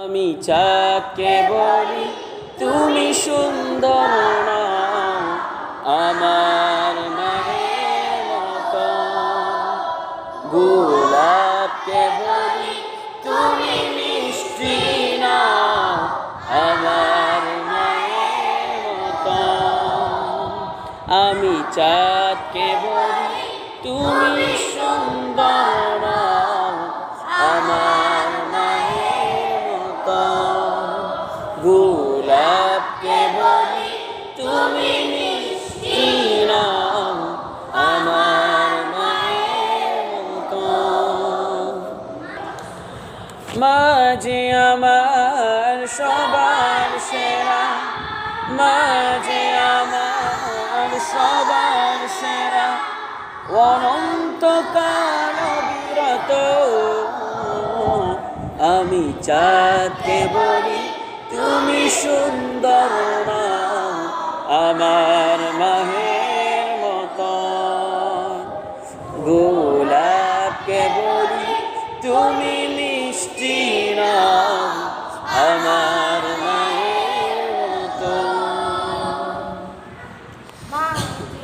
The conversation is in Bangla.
আমি চাঁদকে বলি তুমি সুন্দর না, আমার মায়ের মতো। গোলাপকে বলি তুমি মিষ্টি না, আমার মায়ের মতো। আমি চাঁদকে বলি তুমি সুন্দর না, আমার মায়ের মতো। গোলাপকে বলি তুমি মিষ্টি না, আমার মায়ের মতো। মাঝে আমার সবার সেরা, মাঝে আমার সবার সেরা, অনন্তকাল অবিরত। আমি চাঁদকে বলি তুমি সুন্দর না, আমার